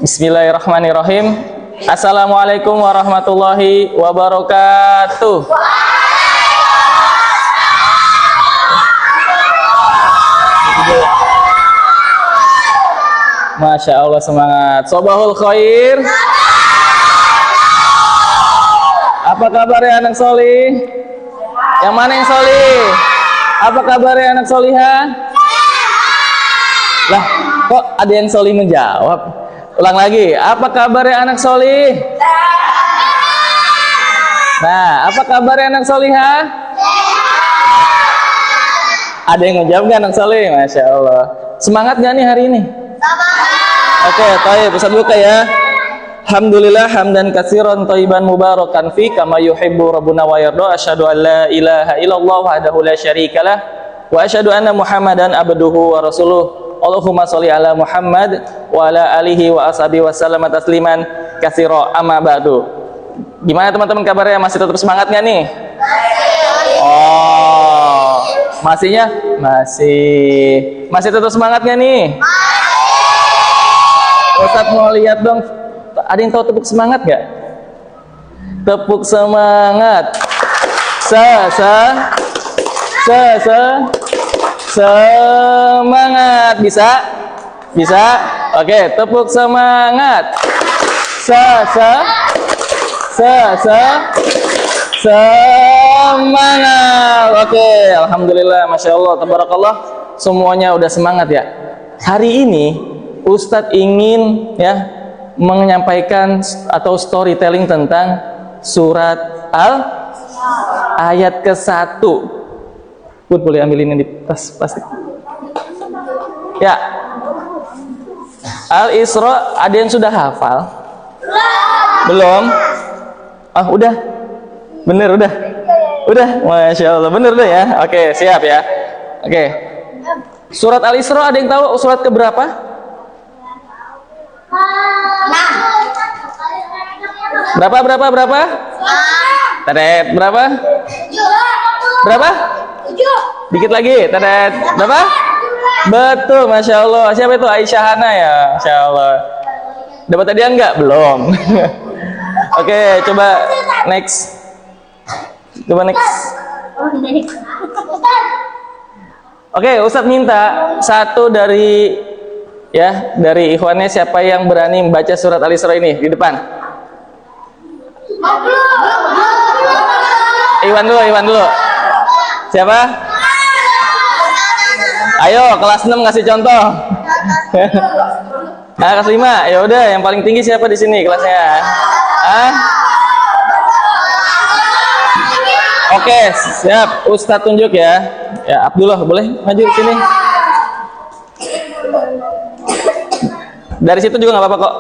Bismillahirrahmanirrahim. Assalamualaikum warahmatullahi wabarakatuh. Masya Allah, semangat. Sobahul khair. Apa kabarnya anak solih? Yang mana yang solih? Apa kabarnya anak solihah? Lah, kok ada yang solih menjawab? Ulang lagi, apa kabarnya anak solih? Nah, apa kabarnya anak solihah? Ada yang menjawab nggak anak solih? Masya Allah. Semangat nggak nih hari ini? Oke, taib. Ustaz buka ya. Alhamdulillah hamdan katsiran thayyiban mubarakan fi kama yuhibbu rabbuna wa yarda. Asyhadu an la ilaha illallah wahdahu la syarikalah wa asyhadu anna Muhammadan abduhu wa rasuluh. Allahumma sholli ala Muhammad wa ala alihi wa ashabihi wa sallama tasliman katsira, amma ba'du. Gimana teman-teman kabarnya? Masih tetap semangat nggak nih? Oh, masihnya? Masih tetap semangat nggak nih? Ustaz mau lihat dong, ada yang tahu tepuk semangat nggak? Tepuk semangat. Semangat. Bisa? Oke, tepuk semangat. Semangat. Oke, alhamdulillah, masya Allah, tabarakallah, semuanya udah semangat ya. Hari ini Ustadz ingin ya menyampaikan atau storytelling tentang surat ayat ke-1. Boleh ambil ini di tas plastik. Ya. Al-Isra, ada yang sudah hafal? Belum? Ah, udah. Bener, udah. Udah, masya Allah, bener udah ya. Oke, siap ya. Oke. Surat Al-Isra, ada yang tahu surat keberapa? Berapa? Tadet, berapa? Berapa? Dikit lagi, tadet. Berapa? Betul, masya Allah. Siapa itu? Aisyah Hana ya, masya Allah. Dapat tadi enggak? Belum. Oke, coba next. Oke, Ustadz minta satu dari ikhwannya, siapa yang berani membaca surat Al-Isra ini di depan? Iwan dulu. Siapa? Ayo, kelas 6 ngasih contoh. Nah, kelas 5. Ya udah, yang paling tinggi siapa di sini kelasnya? Oke, siap. Ustadz tunjuk ya. Ya, Abdullah, boleh maju ke sini. Dari situ juga nggak apa-apa kok.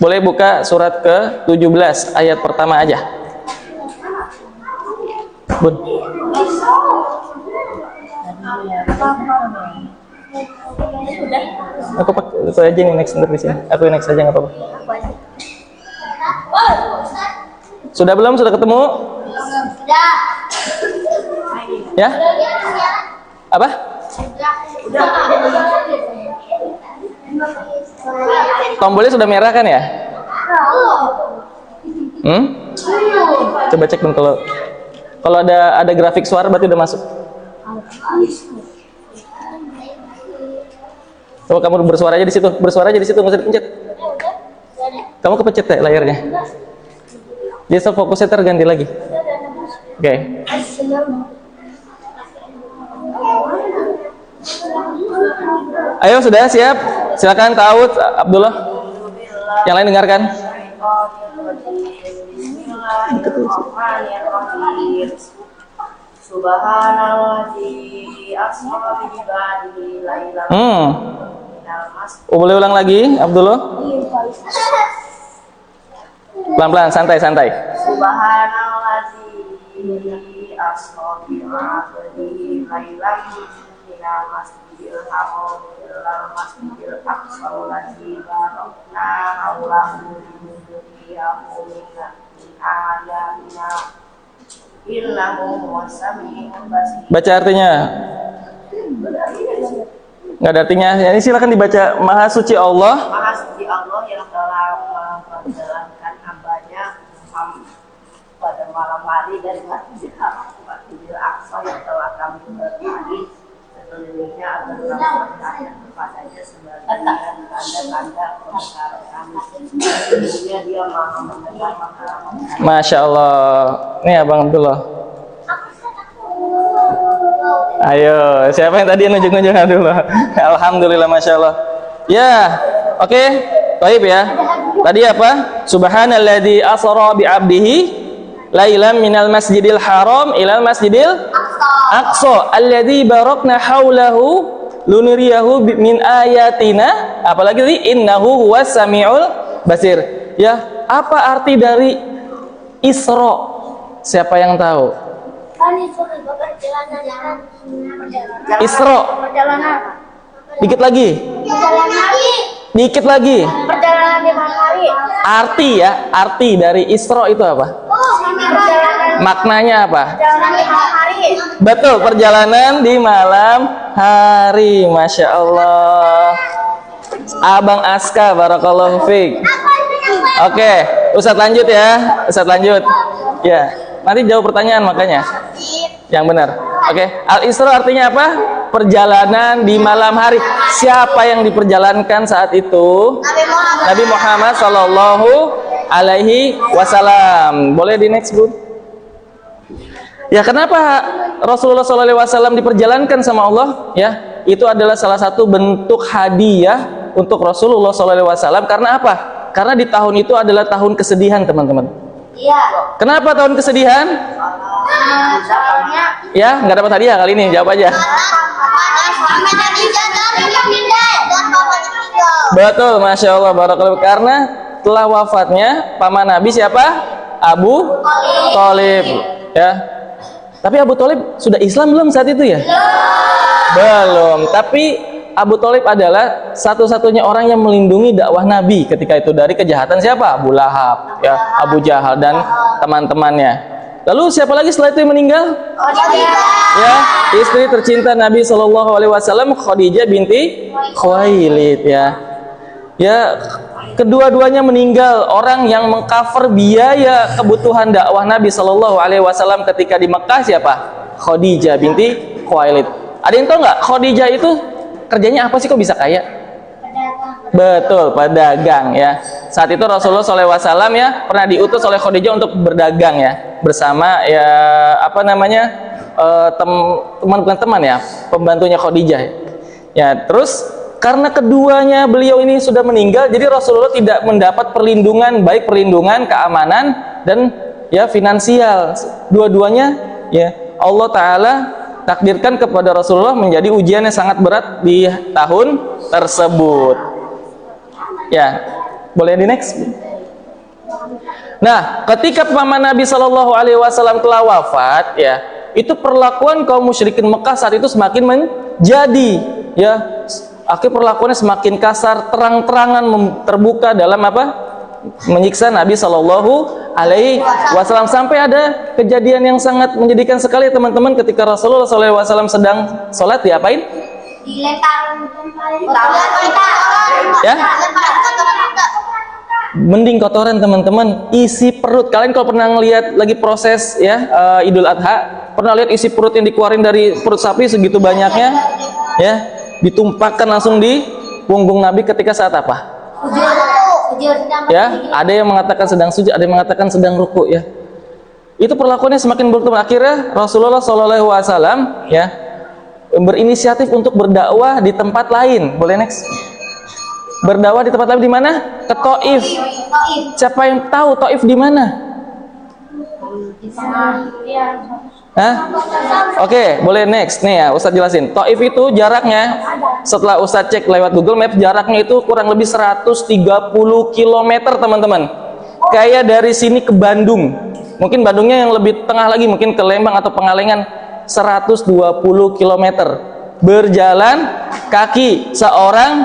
Boleh buka surat ke-17 ayat pertama aja. Bun. Aku aja nih next di sini. Aku next aja nggak apa-apa. Sudah belum? Sudah ketemu? Sudah. Ya? Apa? Tombolnya sudah merah kan ya? Coba cek dong, kalau ada grafik suara berarti udah masuk. Coba kamu bersuara aja di situ, nggak usah dipencet. Kamu kepencet ya layarnya. Jadi fokusnya terganti lagi. Oke. Ayo, sudah siap? Silakan Ta'awud, Abdullah. Yang lain dengarkan. Boleh ulang lagi, Abdullah? Pelan-pelan, santai. Subhanalladzi asra bi 'abdihi lailan minal masjidil haram ilal masjidil aqsa allazi barakna haulahu linuriyahu min ayatina innahu huwas-sami'ul basir. Baca artinya. Nggak ada artinya. Ini silakan dibaca. Maha suci Allah. Maha suci Allah. yang telah memperjalankan hambanya pada malam hari dari Masjidil Aqsa yang telah kami berkali sekelilingnya agar kami bertanya kepadanya sebagai tanda-tanda kebenaran kami. Sesungguhnya dia maha mendengar maha melihat. Masya Allah. Nih Abang Abdullah. Ayo, siapa yang tadi nunjuk-nunjuk dulu? Alhamdulillah, Masya Allah. Ya, oke. Baik ya. Tadi apa? Subhanalladzi asra bi 'abdihi lailan minal masjidil haram ilal masjidil aqsa alladzi barakna haulahu lunuriyahu min ayatina. Apalagi tadi innahu huwas samiul basir. Ya, apa arti dari Isra? Siapa yang tahu? Isra. Dikit lagi. Dikit lagi. Perjalanan di malam hari. Arti ya, arti dari Isra itu apa? Maknanya apa? Perjalanan di malam hari. Betul, perjalanan di malam hari. Masya Allah. Abang Aska, barakallahu fiik. Oke, Ustadz lanjut ya. Ustadz lanjut. Ya, nanti jawab pertanyaan makanya. Yang benar. Oke, Al-Isra artinya apa? Perjalanan di malam hari. Siapa yang diperjalankan saat itu? Nabi Muhammad Sallallahu Alaihi Wasallam. Boleh di next, Bu? Ya, kenapa Rasulullah Sallallahu Alaihi Wasallam diperjalankan sama Allah? Ya, itu adalah salah satu bentuk hadiah untuk Rasulullah Sallallahu Alaihi Wasallam. Karena apa? Karena di tahun itu adalah tahun kesedihan, teman-teman. Iya. Kenapa tahun kesedihan? Soalnya Ya, nggak dapat hadiah kali ini. Jawab aja. Betul, Masya Allah, barakallahu. Karena telah wafatnya paman Nabi siapa? Abu Thalib. Ya. Tapi Abu Thalib sudah Islam belum saat itu ya? Belum. Tapi Abu Thalib adalah satu-satunya orang yang melindungi dakwah Nabi ketika itu dari kejahatan siapa? Abu Lahab, ya, Abu Jahal dan teman-temannya. Lalu siapa lagi setelah itu yang meninggal? Ya, istri tercinta Nabi Shallallahu Alaihi Wasallam, Khadijah binti Khuwailid. Ya, kedua-duanya meninggal. Orang yang mengcover biaya kebutuhan dakwah Nabi Shallallahu Alaihi Wasallam ketika di Mekah siapa? Khadijah binti Khuwailid. Ada yang tahu nggak? Khadijah itu kerjanya apa sih kok bisa kaya? Betul, pedagang ya. Saat itu Rasulullah SAW ya pernah diutus oleh Khadijah untuk berdagang ya bersama ya apa namanya teman-teman ya pembantunya Khadijah. Ya terus karena keduanya beliau ini sudah meninggal, jadi Rasulullah tidak mendapat perlindungan baik perlindungan keamanan dan ya finansial. Dua-duanya ya Allah Taala takdirkan kepada Rasulullah menjadi ujian yang sangat berat di tahun tersebut. Ya, boleh di next. Nah, ketika paman Nabi Shallallahu Alaihi Wasallam telah wafat, ya, itu perlakuan kaum musyrikin Mekah saat itu semakin menjadi, ya, akhirnya perlakuannya semakin kasar, terang-terangan terbuka dalam apa? Menyiksa Nabi Shallallahu Alaihi Wasallam. Sampai ada kejadian yang sangat menyedihkan sekali teman-teman ketika Rasulullah SAW sedang sholat, diapain? dilempar Ya, mending kotoran teman-teman, isi perut. Kalian kalau pernah ngelihat lagi proses ya Idul Adha, pernah lihat isi perut yang dikeluarin dari perut sapi segitu banyaknya, ya, ditumpahkan langsung di punggung Nabi ketika saat apa? Ya, ada yang mengatakan sedang sujud, ada yang mengatakan sedang ruku ya. Itu perlakuannya semakin bertambah. Akhirnya Rasulullah SAW ya berinisiatif untuk berdakwah di tempat lain. Boleh next? Berdakwah di tempat lain di mana? Ke Taif. Siapa yang tahu Taif di mana? Hah? Oke, boleh next. Nih ya, Ustadz jelasin. Taif itu jaraknya, setelah Ustadz cek lewat Google Maps, jaraknya itu kurang lebih 130 km teman-teman. Kayak dari sini ke Bandung. Mungkin Bandungnya yang lebih tengah lagi, mungkin ke Lembang atau Pengalengan. 120 km. Berjalan kaki seorang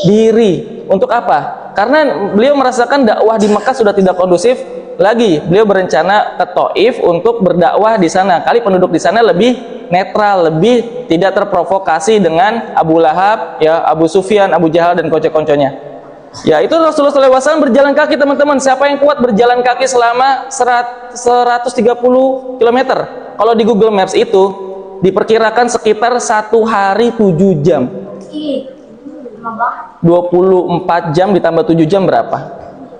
diri. Untuk apa? Karena beliau merasakan dakwah di Mekah sudah tidak kondusif lagi. Beliau berencana ke Taif untuk berdakwah di sana. Kali penduduk di sana lebih netral, lebih tidak terprovokasi dengan Abu Lahab, ya, Abu Sufyan, Abu Jahal dan konco-konconya. Ya, itu Rasulullah SAW berjalan kaki, teman-teman. Siapa yang kuat berjalan kaki selama 130 km? Kalau di Google Maps itu diperkirakan sekitar 1 hari 7 jam. 24 jam ditambah 7 jam berapa?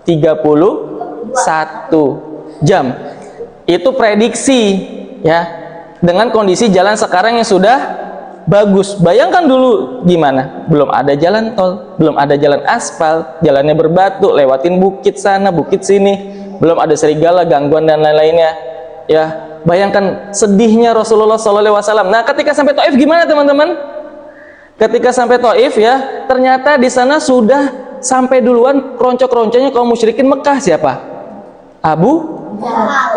31 jam. Itu prediksi ya. Dengan kondisi jalan sekarang yang sudah bagus. Bayangkan dulu gimana? Belum ada jalan tol, belum ada jalan aspal, jalannya berbatu, lewatin bukit sana, bukit sini, belum ada serigala, gangguan dan lain-lainnya. Ya, bayangkan sedihnya Rasulullah SAW. Nah, ketika sampai Taif gimana, teman-teman? Ketika sampai Taif ya, ternyata di sana sudah sampai duluan keroncong-keroncongnya kaum musyrikin Mekah. Siapa? Abu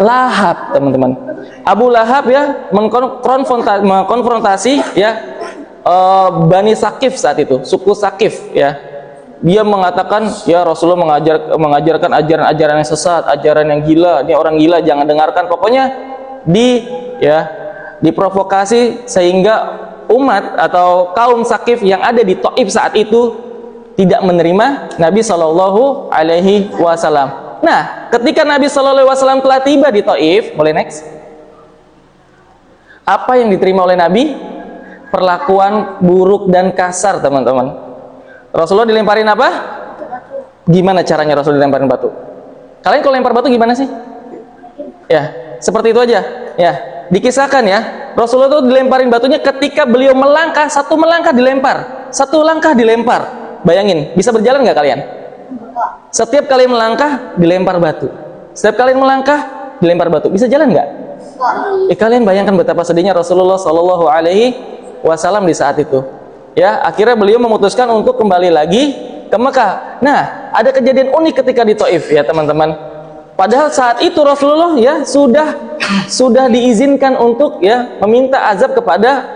Lahab, teman-teman. Abu Lahab ya mengkonfrontasi ya Bani Sakif saat itu, suku Sakif ya. Dia mengatakan ya Rasulullah mengajarkan ajaran-ajaran yang sesat, ajaran yang gila, ini orang gila, jangan dengarkan. Pokoknya diprovokasi sehingga umat atau kaum Sakif yang ada di Taif saat itu tidak menerima Nabi Shallallahu Alaihi Wasallam. Nah, ketika Nabi Shallallahu Alaihi Wasallam telah tiba di Taif, boleh next. Apa yang diterima oleh Nabi? Perlakuan buruk dan kasar, teman-teman. Rasulullah dilemparin apa? Gimana caranya Rasulullah dilemparin batu? Kalian kalau lempar batu gimana sih? Ya, seperti itu aja. Ya, dikisahkan ya. Rasulullah itu dilemparin batunya ketika beliau melangkah, satu melangkah dilempar, satu langkah dilempar. Bayangin, bisa berjalan nggak kalian? Setiap kali melangkah dilempar batu. Setiap kali melangkah dilempar batu. Bisa jalan nggak? Kalian bayangkan betapa sedihnya Rasulullah Shallallahu Alaihi Wasallam di saat itu. Ya, akhirnya beliau memutuskan untuk kembali lagi ke Mekah. Nah, ada kejadian unik ketika di Taif ya, teman-teman. Padahal saat itu Rasulullah ya sudah diizinkan untuk ya meminta azab kepada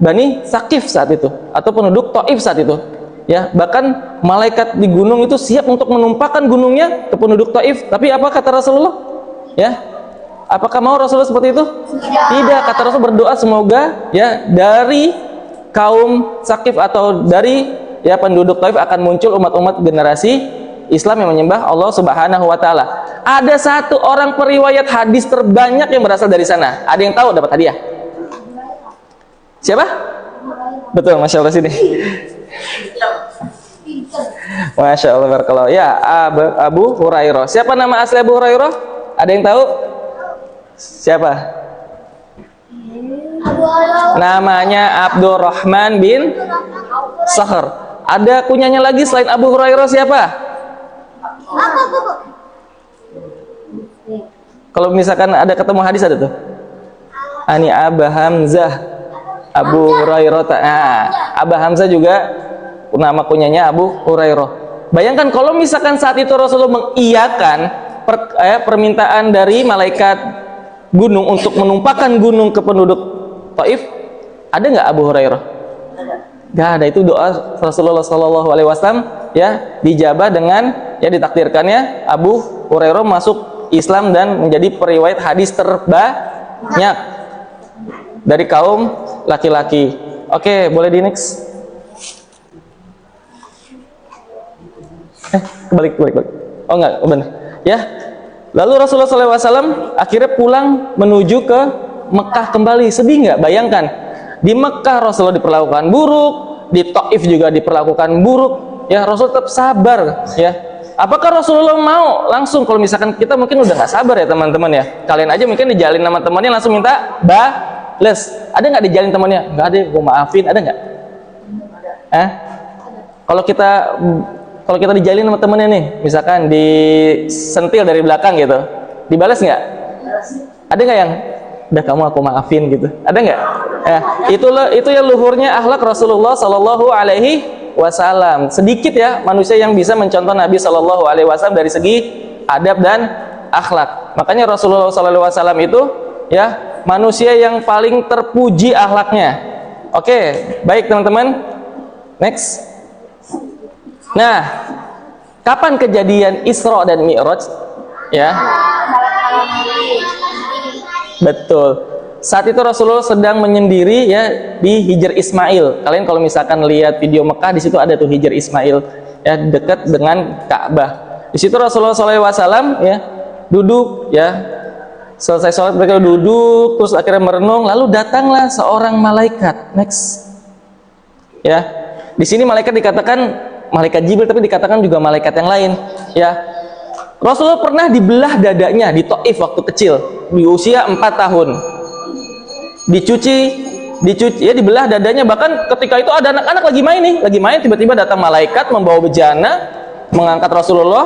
Bani Sakif saat itu atau penduduk Taif saat itu. Ya, bahkan malaikat di gunung itu siap untuk menumpahkan gunungnya ke penduduk Taif. Tapi apa kata Rasulullah? Ya, apakah mau Rasulullah seperti itu? Tidak. Kata Rasul berdoa semoga ya dari kaum Sakif atau dari ya penduduk Taif akan muncul umat-umat generasi Islam yang menyembah Allah Subhanahu wa taala. Ada satu orang periwayat hadis terbanyak yang berasal dari sana. Ada yang tahu dapat hadiah? Siapa? Betul, Masya Allah sini. Masya Allah, barakallah. Ya, Abu Hurairah. Siapa nama asli Abu Hurairah? Ada yang tahu? Siapa? Namanya Abdurrahman bin Sakhr. Ada kunyanya lagi selain Abu Hurairah siapa? Kalau misalkan ada ketemu hadis ada tuh. Ani Aba Hamzah, Abu Hurairah. Nah, Aba Hamzah juga nama kunyanya Abu Hurairah. Bayangkan kalau misalkan saat itu Rasulullah mengiyakan permintaan dari malaikat gunung untuk menumpahkan gunung ke penduduk Taif, ada nggak Abu Hurairah? Nggak ada. Itu doa Rasulullah Shallallahu Alaihi Wasallam ya dijabah dengan ya ditakdirkannya Abu Hurairah masuk Islam dan menjadi periwayat hadis terbanyak dari kaum laki-laki. Oke, boleh di next. Kebalik. Oh enggak, benar. Ya. Lalu Rasulullah SAW akhirnya pulang menuju ke Mekah kembali. Sedih nggak? Bayangkan di Mekah Rasulullah diperlakukan buruk, di Taif juga diperlakukan buruk. Ya, Rasul tetap sabar. Ya. Apakah Rasulullah mau langsung? Kalau misalkan kita mungkin udah nggak sabar ya teman-teman ya. Kalian aja mungkin dijalin sama temannya langsung minta bales. Ada nggak dijalin temannya? Nggak ada. Gue maafin. Ada nggak? Kalau kita dijalin sama temennya nih, misalkan disentil dari belakang gitu, dibalas nggak? Ada nggak yang udah kamu aku maafin gitu? Ada nggak? Ya, itu ya luhurnya akhlak Rasulullah Shallallahu Alaihi Wasallam. Sedikit ya manusia yang bisa mencontoh Nabi Shallallahu Alaihi Wasallam dari segi adab dan akhlak. Makanya Rasulullah Shallallahu Alaihi Wasallam itu ya manusia yang paling terpuji akhlaknya. Oke, baik teman-teman. Next. Nah, kapan kejadian Isra dan Mi'raj? Ya. Betul. Saat itu Rasulullah sedang menyendiri ya di Hijr Ismail. Kalian kalau misalkan lihat video Mekah di situ ada tuh Hijr Ismail. ya dekat dengan Ka'bah. Di situ Rasulullah SAW ya duduk ya, selesai sholat mereka duduk, terus akhirnya merenung, lalu datanglah seorang malaikat. Next ya, di sini malaikat dikatakan malaikat Jibril, tapi dikatakan juga malaikat yang lain ya. Rasulullah pernah dibelah dadanya di Taif waktu kecil, di usia 4 tahun. Dicuci ya, dibelah dadanya. Bahkan ketika itu ada anak-anak lagi main, tiba-tiba datang malaikat membawa bejana, mengangkat Rasulullah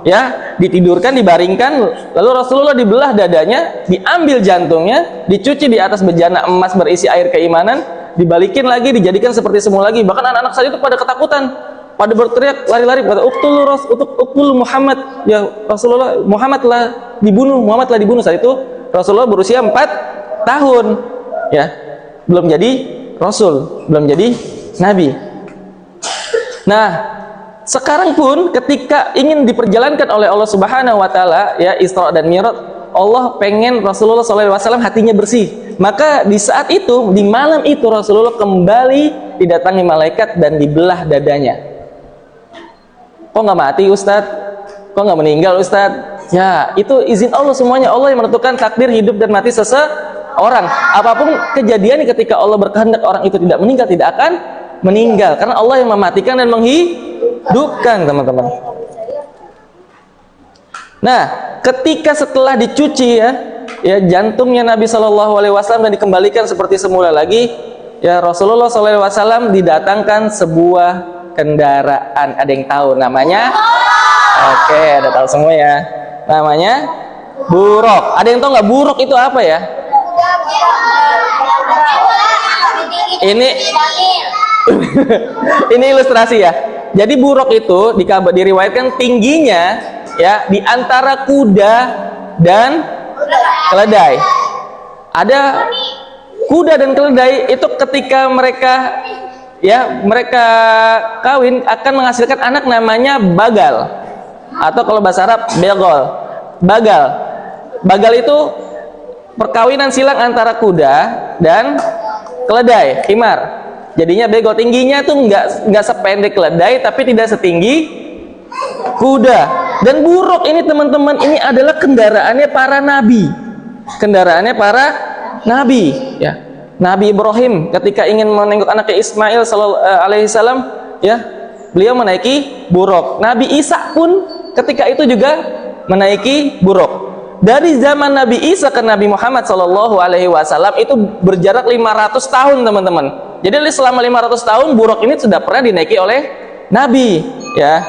ya, ditidurkan, dibaringkan, lalu Rasulullah dibelah dadanya, diambil jantungnya, dicuci di atas bejana emas berisi air keimanan, dibalikin lagi, dijadikan seperti semula lagi. Bahkan anak-anak saat itu pada ketakutan, pada berteriak lari-lari, pada uqtul Muhammad, ya Rasulullah, Muhammad telah dibunuh. Saat itu Rasulullah berusia 4 tahun ya, belum jadi Rasul, belum jadi Nabi. Nah, sekarang pun ketika ingin diperjalankan oleh Allah Subhanahu wa taala ya, Isra dan Mi'raj, Allah pengen Rasulullah SAW hatinya bersih. Maka di saat itu, di malam itu Rasulullah kembali didatangi malaikat dan dibelah dadanya. Kok nggak mati Ustadz? Kok nggak meninggal Ustadz? Ya, itu izin Allah semuanya. Allah yang menentukan takdir hidup dan mati seseorang. Apapun kejadian ketika Allah berkehendak orang itu tidak meninggal, tidak akan meninggal. Karena Allah yang mematikan dan menghidupkan, teman-teman. Nah, ketika setelah dicuci ya jantungnya Nabi SAW dan dikembalikan seperti semula lagi, ya Rasulullah SAW didatangkan sebuah kendaraan. Ada yang tahu namanya? Oke, ada tahu semua ya. Namanya buruk. Ada yang tahu nggak buruk itu apa ya? Ini ilustrasi ya. Jadi buruk itu diriwayatkan tingginya ya di antara kuda dan keledai. Ada kuda dan keledai itu ketika mereka kawin akan menghasilkan anak namanya bagal, atau kalau bahasa Arab bagal itu perkawinan silang antara kuda dan keledai, himar. Jadinya begol. Tingginya tuh nggak sependek keledai, tapi tidak setinggi kuda. Dan buruk ini teman-teman, ini adalah kendaraannya para nabi ya. Nabi Ibrahim ketika ingin menengok anaknya Ismail alaihissalam ya, beliau menaiki buruk. Nabi Isa pun ketika itu juga menaiki buruk. Dari zaman Nabi Isa ke Nabi Muhammad SAW itu berjarak 500 tahun teman-teman. Jadi selama 500 tahun buruk ini sudah pernah dinaiki oleh Nabi ya.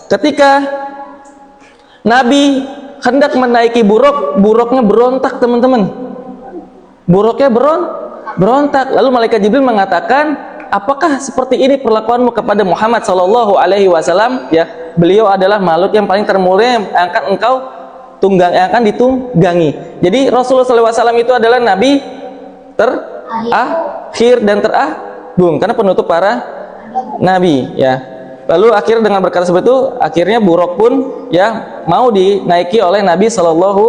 Ketika Nabi hendak menaiki buruknya berontak teman-teman. Buruknya berontak. Lalu malaikat Jibril mengatakan, apakah seperti ini perlakuanmu kepada Muhammad SAW? Ya, beliau adalah makhluk yang paling termulia yang akan ditunggangi. Jadi Rasulullah SAW itu adalah Nabi terakhir dan teragung karena penutup para Nabi. Ya. Lalu akhirnya dengan berkata seperti itu, akhirnya buruk pun ya mau dinaiki oleh Nabi SAW.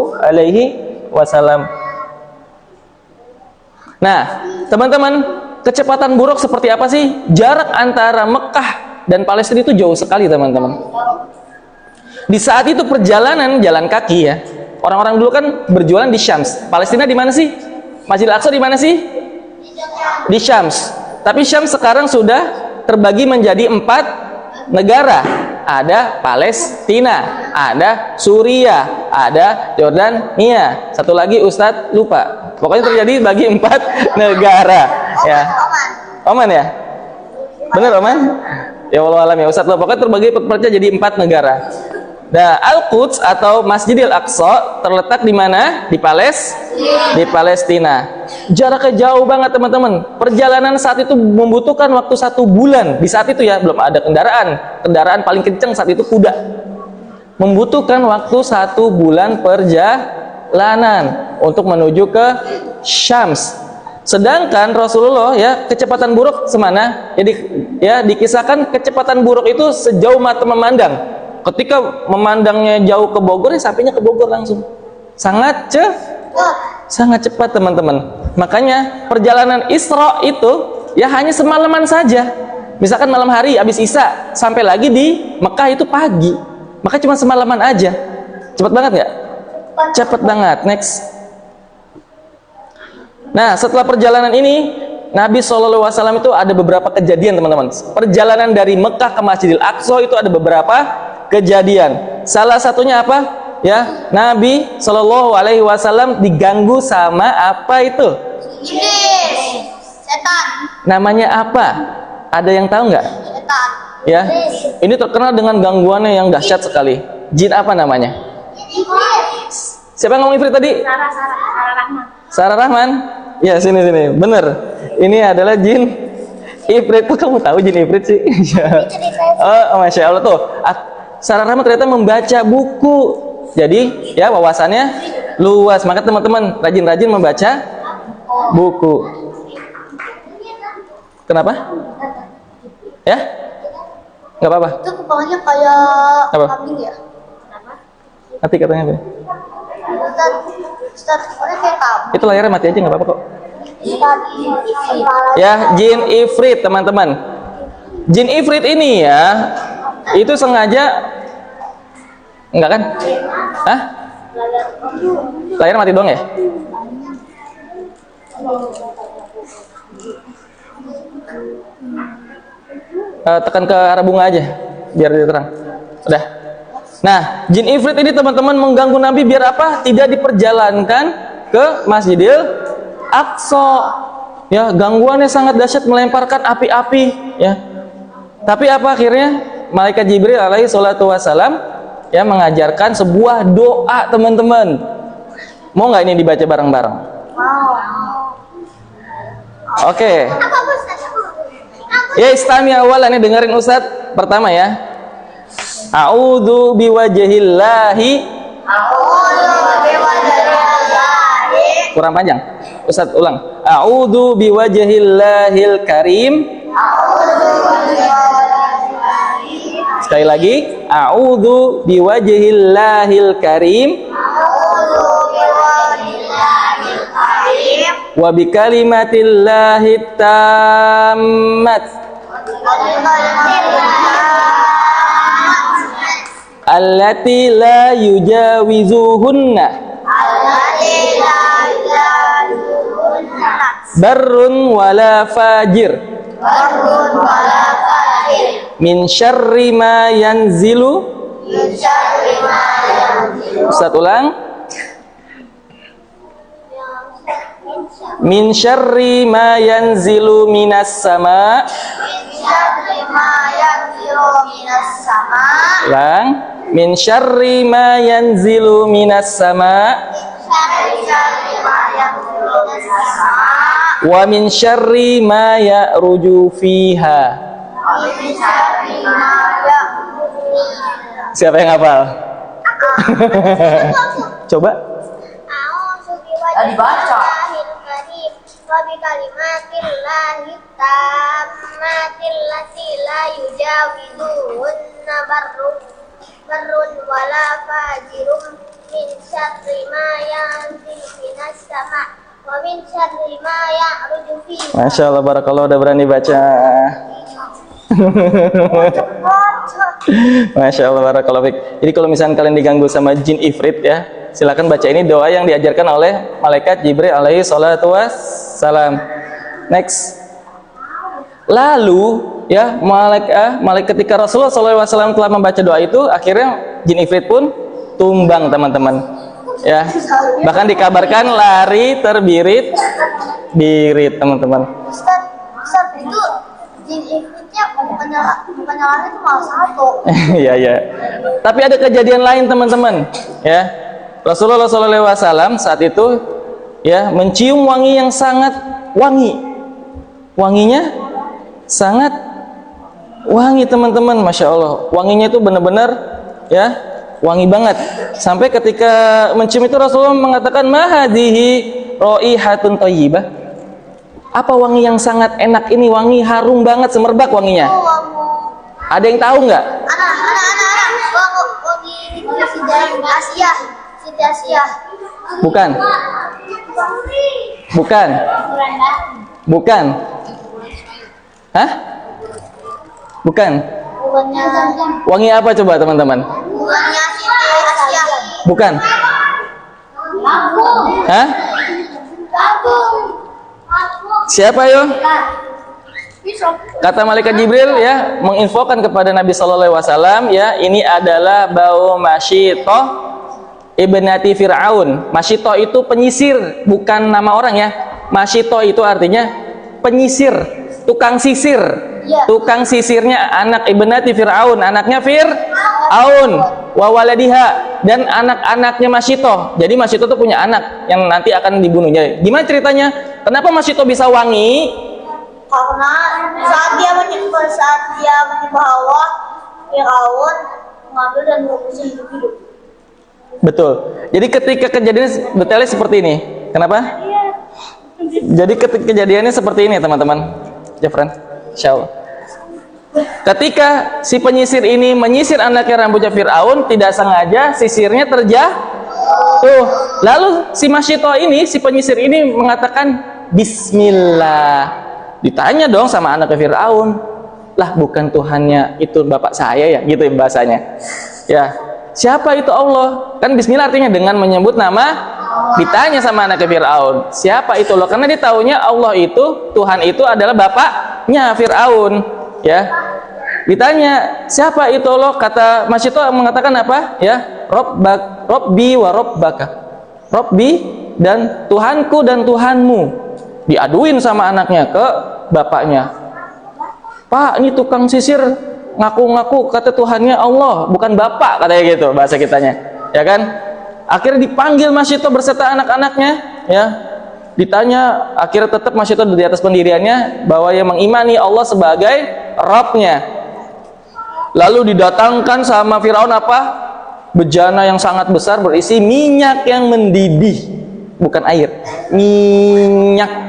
Nah, teman-teman, kecepatan buruk seperti apa sih? Jarak antara Mekah dan Palestina itu jauh sekali, teman-teman. Di saat itu perjalanan jalan kaki ya. Orang-orang dulu kan berjualan di Syams. Palestina di mana sih? Masjidil Aqsa di mana sih? Di Syams. Tapi Syams sekarang sudah terbagi menjadi 4 negara. Ada Palestina, ada Suriah, ada Jordania. Satu lagi Ustadz lupa. Pokoknya terjadi bagi 4 negara ya. Oman ya? Bener Oman? Ya Allah alam ya Ustadz. Pokoknya terbagi jadi 4 negara. Nah, Al-Quds atau Masjidil Aqsa terletak di mana? Di Palestina. Jaraknya jauh banget teman-teman. Perjalanan saat itu membutuhkan waktu 1 bulan. Di saat itu ya belum ada kendaraan paling kencang saat itu kuda. Membutuhkan waktu 1 bulan perjalanan untuk menuju ke Syams. Sedangkan Rasulullah ya kecepatan buruk semana? Jadi ya dikisahkan kecepatan buruk itu sejauh mata memandang. Ketika memandangnya jauh ke Bogor, ya sampainya ke Bogor langsung. Sangat cepat teman-teman. Makanya perjalanan Isra itu ya hanya semalaman saja. Misalkan malam hari habis Isya sampai lagi di Mekah itu pagi, maka cuma semalaman aja. Cepet banget nggak? Cepet banget. Next. Nah, setelah perjalanan ini Nabi SAW itu ada beberapa kejadian, teman-teman. Perjalanan dari Mekah ke Masjidil Aqsa itu ada beberapa kejadian. Salah satunya apa? Ya, Nabi SAW diganggu sama apa itu? Iblis. Setan. Namanya apa? Ada yang tahu nggak? Setan. Ya, ini terkenal dengan gangguannya yang dahsyat sekali. Jin apa namanya? Iblis. Siapa yang ngomong Ifrit tadi? Sarah Rahman. Sarah Rahman? Ya, sini. Bener. Ini adalah jin Ifrit. Kok kamu tahu jin Ifrit sih? Oh, Masya Allah tuh. Sarah Rahman ternyata membaca buku. Jadi, ya wawasannya luas. Maka teman-teman rajin-rajin membaca buku. Kenapa? Ya? Nggak apa-apa. Itu kepalanya kayak Apa? kambing ya? Kenapa? Mati katanya apa? Ustaz, orangnya kayak kambing. Itu layarnya mati aja nggak apa-apa kok. Ustaz, Ya, jin Ifrit, teman-teman. Jin Ifrit ini ya, itu sengaja enggak kan? Hah? Layar mati doang ya? Tekan ke arah bunga aja biar dia terang. Udah. Nah, jin Ifrit ini teman-teman mengganggu Nabi biar apa? Tidak diperjalankan ke Masjidil Aqsa. Ya, gangguannya sangat dahsyat, melemparkan api-api, ya. Tapi apa akhirnya? Malaikat Jibril alaihi salatu wasalam ya mengajarkan sebuah doa, teman-teman. Mau nggak ini dibaca bareng-bareng? Oke. Ya, istami awalan nih, dengerin Ustadz pertama ya. A'udzu biwajhillahi. Kurang panjang. Ustadz ulang. A'udzu biwajhillahil karim. Sekali lagi. A'udzu biwajhillahil karim. Wa bikalimatillahi tammat. Allati la yujawizuhunna barrun wala fajir min syarri ma yanzilu. Ustaz ulang. Min syarri ma yanzilu minas sama. Ulang. Min syarri ma yanzilu minas sama. Wa min syarri ma ya'ruju fiha. Siapa yang hafal? Coba. Dibaca. Wa bi kalimatillahi tammatil lati la yujawizuhunna barrun wala fajirun min syarri ma yanzilu minas sama wa min syarri ma ya'ruju fiha. Masya Allah, barakallah, udah berani baca. Masya Allah, barakallah fik. Jadi kalau misalnya kalian diganggu sama jin Ifrit ya, silakan baca ini doa yang diajarkan oleh malaikat Jibril alaihi salatu wassalam. Next. Lalu ya, malaikat ketika Rasulullah SAW telah membaca doa itu, akhirnya jin Ifrit pun tumbang, teman-teman. Ya. Bahkan dikabarkan lari terbirit teman-teman. Ustaz, itu jin Ifritnya bukannya lari itu malah satu. Iya. Tapi ada kejadian lain, teman-teman. Ya. Rasulullah SAW saat itu ya mencium wangi yang sangat wangi. Wanginya sangat wangi, teman-teman. Masya Allah, wanginya itu benar-benar ya wangi banget. Sampai ketika mencium itu Rasulullah mengatakan, mahadihi raihatun thayyibah. Apa wangi yang sangat enak ini, wangi harum banget, semerbak wanginya. Ada yang tahu nggak? Siti Asia. Bukan. Hah? Bukan. Bukannya Wangi apa coba teman-teman? bukannya Siti Asia. Bukan. Lampung. Hah? Lampung. Siapa yo? Bisa. Kata malaikat Jibril ya, menginfokan kepada Nabi Shallallahu Alaihi Wasallam ya, ini adalah bau Masyito ibnati Fir'aun. Masyito itu penyisir, bukan nama orang ya. Masyito itu artinya penyisir, tukang sisir. Ya. Tukang sisirnya anak ibnati Fir'aun, anaknya Fir'aun, wa waladiha, dan anak-anaknya Masyito. Jadi Masyito itu punya anak yang nanti akan dibunuhnya. Gimana ceritanya? Kenapa Masyito bisa wangi? Karena saat dia menyembah Allah, Firaun mengambil dan mengukusnya hidup-hidup. Betul. Jadi ketika kejadian detailnya seperti ini. Kenapa? Jadi ketika kejadiannya seperti ini teman-teman. Jafran, insyaallah. Ketika si penyisir ini menyisir anaknya rambutnya Fir'aun, tidak sengaja sisirnya terjatuh. Lalu si Masyito ini, si penyisir ini mengatakan Bismillah. Ditanya dong sama anaknya Fir'aun, lah bukan Tuhannya itu bapak saya ya, gitu ya bahasanya. Ya, siapa itu Allah? Kan Bismillah artinya dengan menyebut nama. Ditanya sama anaknya Fir'aun, siapa itu Allah? Karena dia taunya Allah itu, Tuhan itu adalah bapaknya Fir'aun. Ya, ditanya siapa itu Allah? Kata Masyito mengatakan apa? Ya, Robbi wa Robbaka. Robbi dan Tuhanku dan Tuhanmu. Diaduin sama anaknya ke bapaknya. Pak, ini tukang sisir ngaku-ngaku kata Tuhannya Allah, bukan bapak, katanya gitu bahasa kitanya. Ya kan? Akhirnya dipanggil Masyito berserta anak-anaknya, ya. Ditanya, akhirnya tetap Masyito di atas pendiriannya bahwa ia mengimani Allah sebagai Rabb-nya. Lalu didatangkan sama Firaun apa? Bejana yang sangat besar berisi minyak yang mendidih, bukan air. Minyak.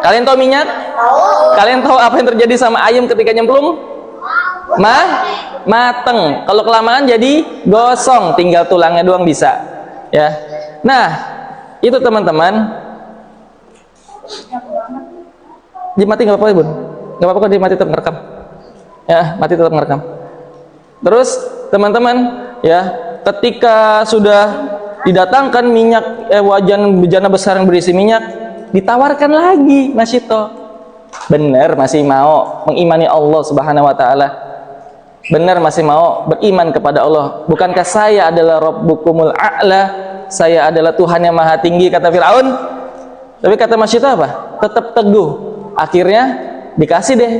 Kalian tahu minyak? Kalian tahu apa yang terjadi sama ayam ketika nyemplung? Mateng. Kalau kelamaan jadi gosong, tinggal tulangnya doang bisa. Ya. Nah, itu teman-teman. Mati nggak apa-apa, Bun? Nggak apa-apa, dia mati tetap ngerekam. Ya, mati tetap ngerekam. Terus teman-teman, ya, ketika sudah didatangkan minyak wajan bejana besar yang berisi minyak, ditawarkan lagi Masyito. Benar masih mau mengimani Allah Subhanahu wa taala? Benar masih mau beriman kepada Allah? Bukankah saya adalah Rabbukumul A'la? Saya adalah Tuhan yang Maha Tinggi, kata Firaun. Tapi kata Masyito apa? Tetap teguh. Akhirnya dikasih deh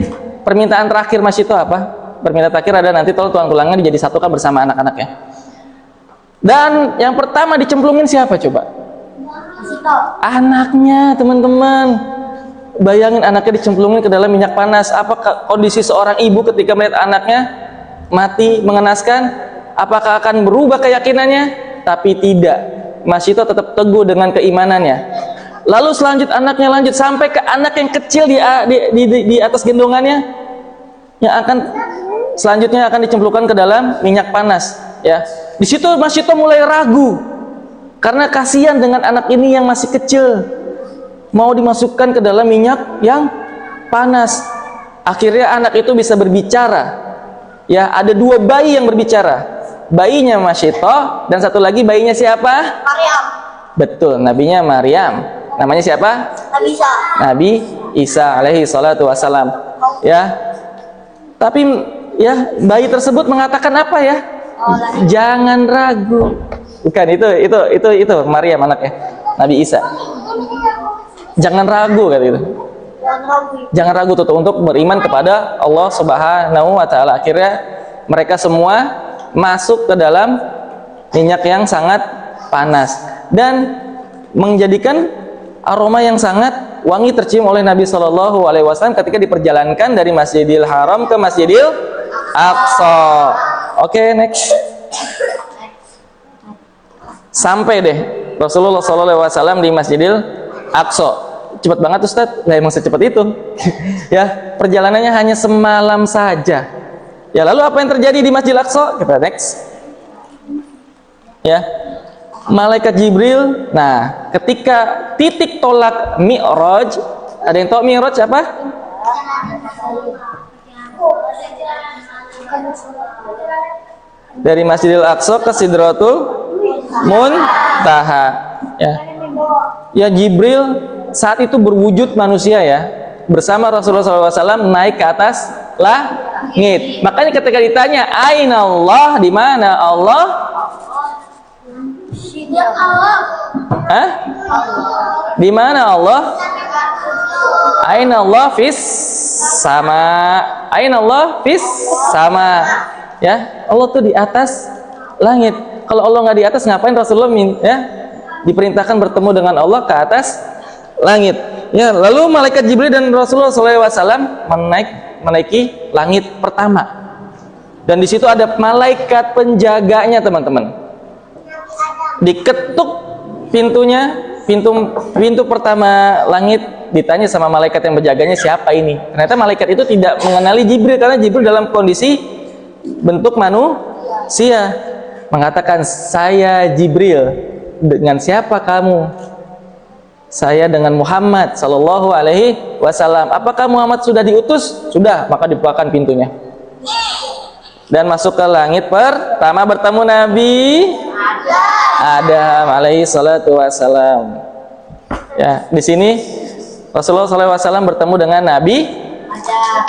permintaan terakhir Masyito apa? Permintaan terakhir ada nanti tulang-tulangnya dijadi satukan bersama anak-anaknya. Dan yang pertama dicemplungin siapa coba? Anaknya, teman-teman. Bayangin anaknya dicemplungin ke dalam minyak panas. Apa kondisi seorang ibu ketika melihat anaknya mati mengenaskan? Apakah akan berubah keyakinannya? Tapi tidak. Masyito tetap teguh dengan keimanannya. Lalu selanjutnya anaknya lanjut sampai ke anak yang kecil di atas gendongannya, yang akan selanjutnya akan dicemplungkan ke dalam minyak panas. Ya, di situ Masyito mulai ragu karena kasihan dengan anak ini yang masih kecil, mau dimasukkan ke dalam minyak yang panas. Akhirnya anak itu bisa berbicara. Ya, ada dua bayi yang berbicara. Bayinya Masyito dan satu lagi bayinya siapa? Maryam. Betul, nabinya Maryam. Namanya siapa? Nabi Isa. Nabi Isa alaihi salatu wassalam. Ya. Tapi ya, bayi tersebut mengatakan apa ya? Jangan ragu. Bukan, itu Maryam anaknya Nabi Isa. Jangan ragu, kata itu. Jangan ragu tuh untuk beriman kepada Allah Subhanahu wa taala. Akhirnya mereka semua masuk ke dalam minyak yang sangat panas dan menjadikan aroma yang sangat wangi tercium oleh Nabi Shallallahu Alaihi Wasallam ketika diperjalankan dari Masjidil Haram ke Masjidil Aqsa. Oke, next. Sampai deh Rasulullah Shallallahu Alaihi Wasallam di Masjidil Aqsa. Cepat banget Ustaz, lah emang secepat itu. Ya, perjalanannya hanya semalam saja. Ya, lalu apa yang terjadi di Masjidil Aqsa? Kita next. Ya, malaikat Jibril. Nah, ketika titik tolak Mi'raj, ada yang tahu Mi'raj apa? Dari Masjidil Aqsa ke Sidratul Muntaha. Ya Jibril saat itu berwujud manusia ya, bersama Rasulullah SAW naik ke atas langit. Makanya ketika ditanya Aina Allah, di mana Allah? Hah? Di mana Allah? Aina Allah fis sama. Aina Allah fis sama. Ya, Allah tuh di atas langit. Kalau Allah nggak di atas, ngapain Rasulullah diperintahkan bertemu dengan Allah ke atas langit? Ya, lalu malaikat Jibril dan Rasulullah SAW menaiki langit pertama. Dan di situ ada malaikat penjaganya, teman-teman. Diketuk pintunya, pintu pertama langit, ditanya sama malaikat yang menjaganya, siapa ini? Ternyata malaikat itu tidak mengenali Jibril, karena Jibril dalam kondisi bentuk manusia. Mengatakan, saya Jibril. Dengan siapa kamu? Saya dengan Muhammad Sallallahu Alaihi Wasallam. Apakah Muhammad sudah diutus? Sudah. Maka dibukakan pintunya dan masuk ke langit pertama, bertemu Nabi Adam alaihi salatu wassalam. Ya, di sini Rasulullah SAW bertemu dengan Nabi Adam.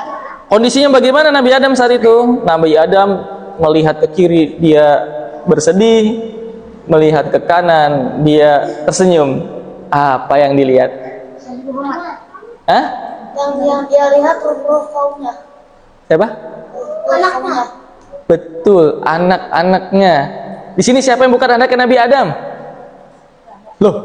Kondisinya bagaimana Nabi Adam saat itu? Nabi Adam melihat ke kiri, dia bersedih, melihat ke kanan, dia tersenyum. Apa yang dilihat? Hah? Yang dia lihat rumput kaumnya. Siapa? Anaknya. Betul, anak-anaknya. Di sini siapa yang bukan anaknya Nabi Adam? Loh?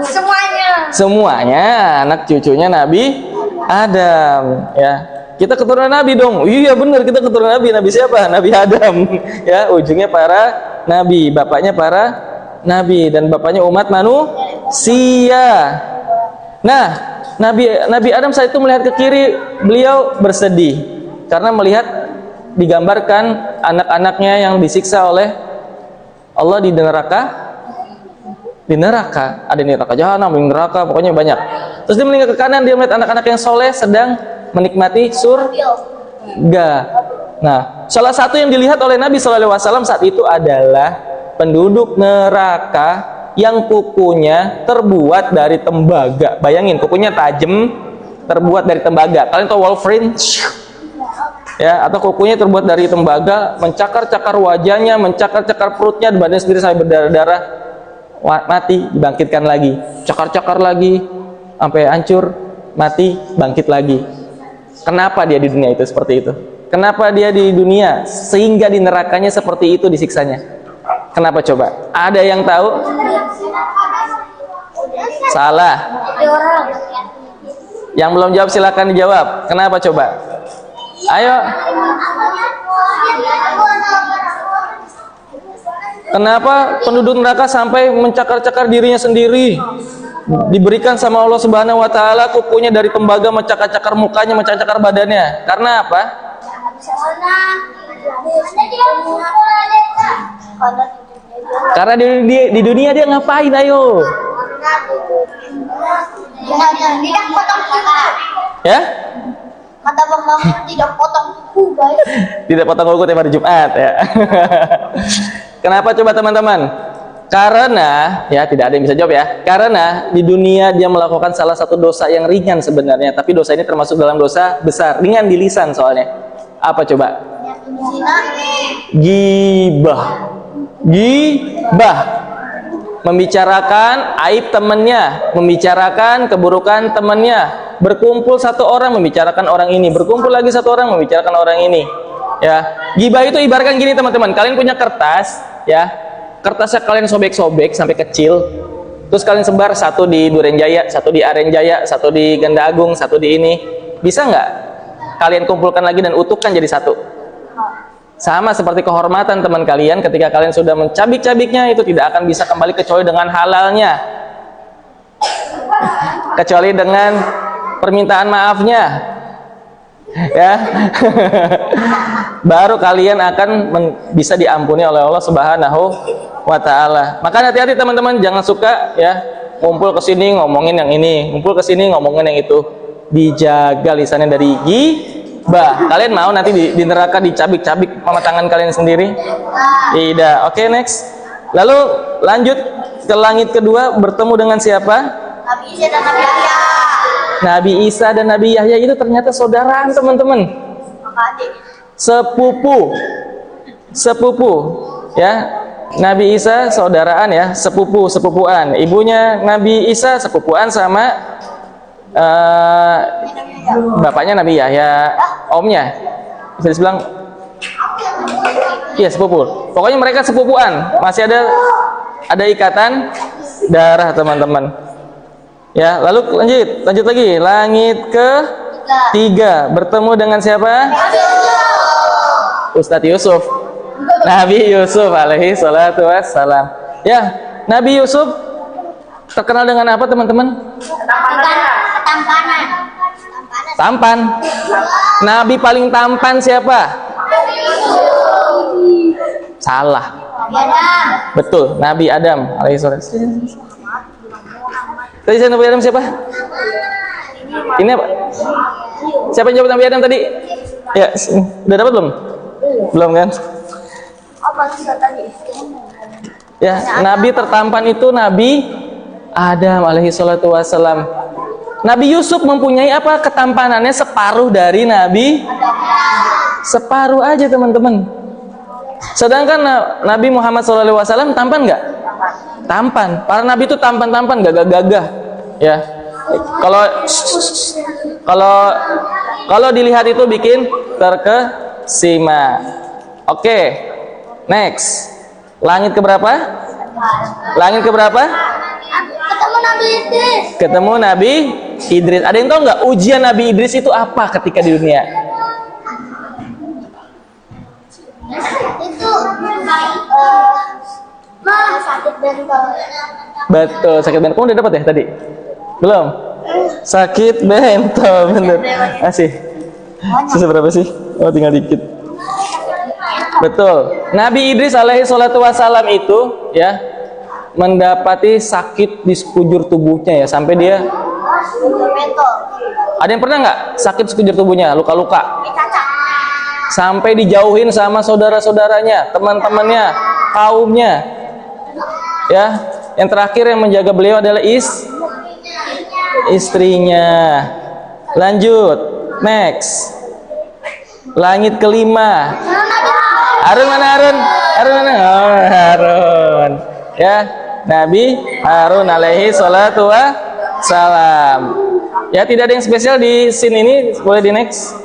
Semuanya. Semuanya anak cucunya Nabi Adam, ya. Kita keturunan Nabi dong. Iya benar, kita keturunan Nabi. Nabi siapa? Nabi Adam. Ya, ujungnya para nabi, bapaknya para nabi, dan bapaknya umat manusia. Nah, Nabi Adam saat itu melihat ke kiri, beliau bersedih karena melihat digambarkan anak-anaknya yang disiksa oleh Allah di neraka. Di neraka, ada di neraka jahanam, di neraka, pokoknya banyak. Terus dia meninggal ke kanan, dia melihat anak-anak yang soleh sedang menikmati surga. Nah, salah satu yang dilihat oleh Nabi SAW saat itu adalah penduduk neraka yang kukunya terbuat dari tembaga. Bayangin, kukunya tajam, terbuat dari tembaga. Kalian tahu Wolverine? Ya, atau kukunya terbuat dari tembaga, mencakar-cakar wajahnya, mencakar-cakar perutnya, badannya sendiri sampai berdarah-darah, mati, dibangkitkan lagi, cakar-cakar lagi, sampai hancur, mati, bangkit lagi. Kenapa dia di dunia itu seperti itu? Kenapa dia di dunia sehingga di nerakanya seperti itu disiksanya? Kenapa coba? Ada yang tahu? Salah. Yang belum jawab silakan dijawab. Kenapa coba? Ayo. Kenapa penduduk neraka sampai mencakar-cakar dirinya sendiri? Diberikan sama Allah Subhanahu wa taala kukunya dari tembaga, mencakar-cakar mukanya, mencakar-cakar badannya. Karena apa? Karena di dunia dia ngapain, ayo? Tidak potong kuku. Ya? Kata Bang Mamun tidak potong kuku, guys. Tidak potong kuku tiap hari Jumat, ya. Kenapa coba teman-teman? Karena, ya tidak ada yang bisa jawab ya. Karena di dunia dia melakukan salah satu dosa yang ringan sebenarnya, tapi dosa ini termasuk dalam dosa besar, ringan di lisan soalnya. Apa coba? Gibah. Gibah. Membicarakan aib temannya, membicarakan keburukan temannya. Berkumpul satu orang membicarakan orang ini, berkumpul lagi satu orang membicarakan orang ini. Ya, gibah itu ibaratkan gini teman-teman. Kalian punya kertas, ya. Kertasnya kalian sobek-sobek sampai kecil, terus kalian sebar, satu di Durenjaya, satu di Arenjaya, satu di Ganda Agung, satu di ini. Bisa nggak kalian kumpulkan lagi dan utuhkan jadi satu? Sama seperti kehormatan teman kalian, ketika kalian sudah mencabik-cabiknya, itu tidak akan bisa kembali kecuali dengan halalnya, kecuali dengan permintaan maafnya, ya. Baru kalian akan bisa diampuni oleh Allah Subhanahu wa taala. Maka hati-hati teman-teman, jangan suka ya ngumpul ke sini ngomongin yang ini, ngumpul ke sini ngomongin yang itu. Dijaga lisannya dari Ba. Kalian mau nanti di neraka dicabik-cabik sama tangan kalian sendiri? Tidak. Oke, next. Lalu lanjut ke langit kedua, bertemu dengan siapa? Nabi Isa dan Nabi Yahya. Nabi Isa dan Nabi Yahya itu ternyata saudaraan, teman-teman. Maka adik. Sepupu ya. Nabi Isa saudaraan ya, sepupuan. Ibunya Nabi Isa sepupuan sama bapaknya Nabi Yahya, omnya. Bisa dibilang iya sepupu. Pokoknya mereka sepupuan, masih ada ikatan darah, teman-teman. Ya, lalu lanjut lagi. Langit ke 3 bertemu dengan siapa? Ustadz Yusuf. Nabi Yusuf alaihi salatu wassalam. Ya, Nabi Yusuf terkenal dengan apa, teman-teman? Ketampanan. Tampan. Nabi paling tampan siapa? Salah. Betul, Nabi Adam alaihi salatu. Tadi saya Nabi Adam siapa? Ini apa? Siapa yang jawab Nabi Adam tadi? Ya, udah dapat belum? Belum kan? Apa kita tadi? Ya, Nabi tertampan itu Nabi Adam alaihi salatu wassalam. Nabi Yusuf mempunyai apa? Ketampanannya separuh dari Nabi. Separuh aja, teman-teman. Sedangkan Nabi Muhammad SAW tampan nggak? Tampan. Para Nabi itu tampan-tampan, gagah-gagah. Ya. Kalau dilihat itu bikin terkesima. Oke. Next. Langit keberapa? Langit keberapa? Ketemu Nabi Idris. Ketemu Nabi Idris. Ada yang tahu nggak ujian Nabi Idris itu apa ketika di dunia? Itu sakit bentol. Betul, sakit bentol. Kamu udah dapat ya tadi? Belum? Sakit bentol, bener. Masih. Sisa berapa sih? Oh, tinggal dikit. Betul. Nabi Idris alaihi salatu wassalam itu ya mendapati sakit di sekujur tubuhnya ya, sampai dia Bentol. ada yang pernah nggak sakit sekujur tubuhnya, luka-luka? Cacat. Sampai dijauhin sama saudara-saudaranya, teman-temannya, kaumnya. Ya, yang terakhir yang menjaga beliau adalah istrinya. Lanjut, next. Langit kelima. Harun mana Harun? Harun mana? Oh, Harun. Ya, Nabi Harun alaihi salatu wassalam. Ya, tidak ada yang spesial di scene ini, boleh di next.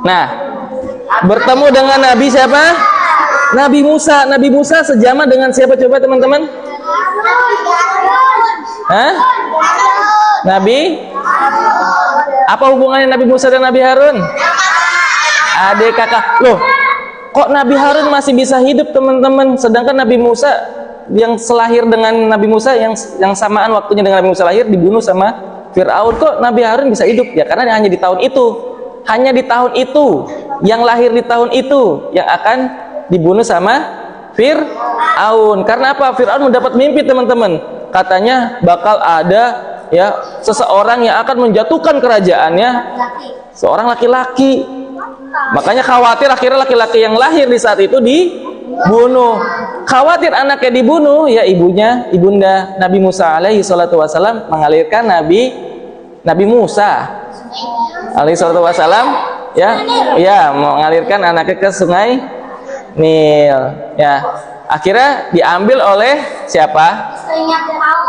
Nah, bertemu dengan Nabi siapa? Nabi Musa. Nabi Musa sejaman dengan siapa coba, teman-teman? Hah? Nabi? Apa hubungannya Nabi Musa dan Nabi Harun? Adik kakak. Loh, kok Nabi Harun masih bisa hidup, teman-teman? Sedangkan Nabi Musa yang selahir dengan Nabi Musa yang samaan waktunya dengan Nabi Musa lahir dibunuh sama Fir'aun. Kok Nabi Harun bisa hidup? Ya karena hanya di tahun itu. Hanya di tahun itu, yang lahir di tahun itu yang akan dibunuh sama Fir'aun. Karena apa? Fir'aun mendapat mimpi, teman-teman. Katanya bakal ada ya seseorang yang akan menjatuhkan kerajaannya, seorang laki-laki. Makanya khawatir akhirnya laki-laki yang lahir di saat itu dibunuh. Khawatir anaknya dibunuh, ya ibunda Nabi Musa alaihi salatu wasalam mengalirkan Nabi Musa alaihi salatu wasalam ya mengalirkan anaknya ke sungai Nil. Ya, akhirnya diambil oleh siapa?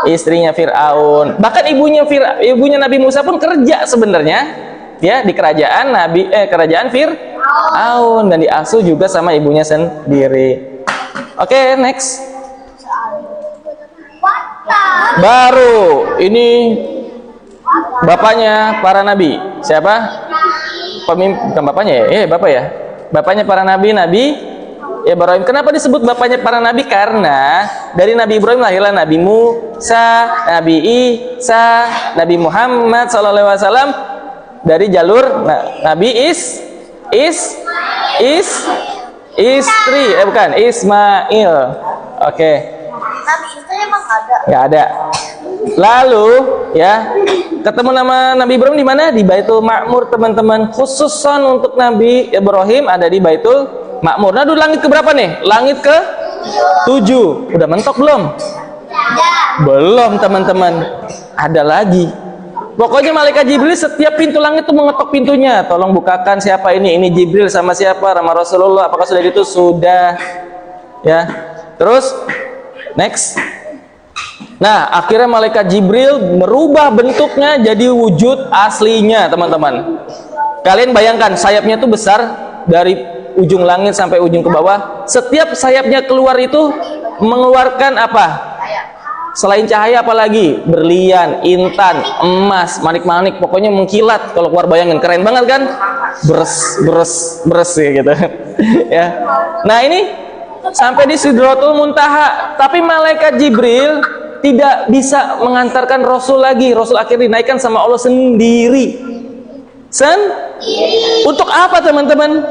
Istrinya Fir'aun. Bahkan ibunya Nabi Musa pun kerja sebenarnya ya di kerajaan kerajaan Fir'aun dan diasuh juga sama ibunya sendiri. Oke, next. Baru ini bapaknya para nabi. Siapa? Bukan bapaknya ya? Bapak ya. Bapaknya para nabi Ibrahim. Kenapa disebut bapaknya para nabi? Karena dari Nabi Ibrahim lahirlah Nabi Musa, Nabi Isa, Nabi Muhammad SAW dari jalur Nabi istri, bukan Ismail. Oke. Nabi itu emang ada. Nggak ada. Lalu ya ketemu nama Nabi Ibrahim di mana? Di Baitul Ma'mur teman-teman. Khususan untuk Nabi Ibrahim ada di Baitul Ma'mur. Nah, dulu langit ke berapa nih? Langit ke 7. Udah mentok belum? Belum teman-teman. Ada lagi. Pokoknya malaikat Jibril setiap pintu langit tuh mengetok pintunya. Tolong bukakan, siapa ini? Ini Jibril sama siapa? Sama Rasulullah. Apakah sudah gitu? Sudah. Ya. Terus next. Nah, akhirnya malaikat Jibril merubah bentuknya jadi wujud aslinya, teman-teman. Kalian bayangkan, sayapnya itu besar dari ujung langit sampai ujung ke bawah. Setiap sayapnya keluar itu mengeluarkan apa? Selain cahaya apalagi? Berlian, intan, emas, manik-manik, pokoknya mengkilat. Kalau keluar bayangin, keren banget kan? Beres ya gitu. Ya. Nah, ini sampai di Sidratul Muntaha, tapi malaikat Jibril tidak bisa mengantarkan Rasul lagi. Rasul akhirnya dinaikkan sama Allah sendiri. Untuk apa teman-teman?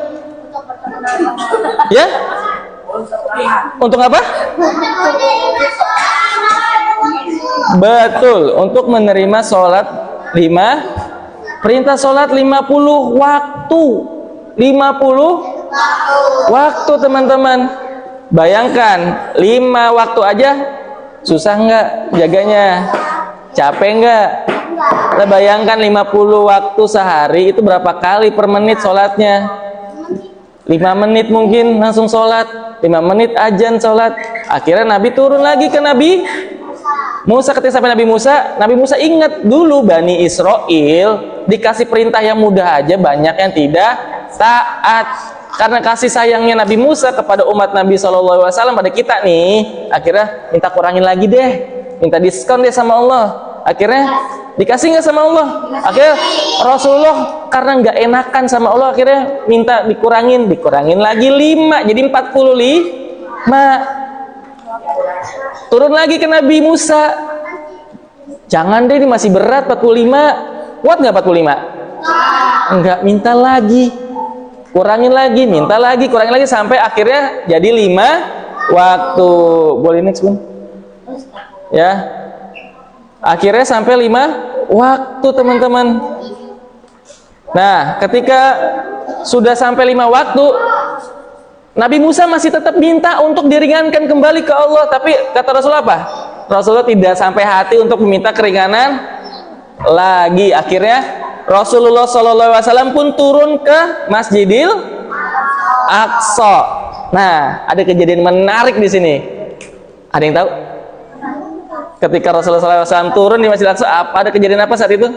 Ya? Untuk apa? Betul, untuk menerima sholat 5, perintah sholat 50 waktu. 50 waktu teman-teman. Bayangkan 5 waktu aja susah nggak jaganya? Capek nggak? Kita bayangkan 50 waktu sehari itu berapa kali per menit sholatnya? 5 menit mungkin langsung sholat, 5 menit ajan sholat. Akhirnya Nabi turun lagi ke Nabi Musa. Ketika sampai Nabi Musa ingat dulu Bani Israel dikasih perintah yang mudah aja banyak yang tidak taat. Karena kasih sayangnya Nabi Musa kepada umat Nabi SAW pada kita nih, akhirnya minta kurangin lagi deh, minta diskon deh sama Allah. Akhirnya dikasih nggak sama Allah? Akhirnya Rasulullah karena nggak enakan sama Allah, akhirnya minta dikurangin lagi 5, jadi 45. Turun lagi ke Nabi Musa. Jangan deh, ini masih berat 45. Kuat nggak 45? Enggak, minta lagi. Kurangin lagi, minta lagi, kurangin lagi sampai akhirnya jadi 5 waktu. Boleh next, Bun? Ya. Akhirnya sampai 5 waktu, teman-teman. Nah, ketika sudah sampai 5 waktu, Nabi Musa masih tetap minta untuk diringankan kembali ke Allah, tapi kata Rasul apa? Rasulullah tidak sampai hati untuk meminta keringanan lagi. Akhirnya Rasulullah SAW pun turun ke Masjidil Aqsa. Nah, ada kejadian menarik di sini. Ada yang tahu? Ketika Rasulullah SAW turun di Masjidil Aqsa, ada kejadian apa saat itu?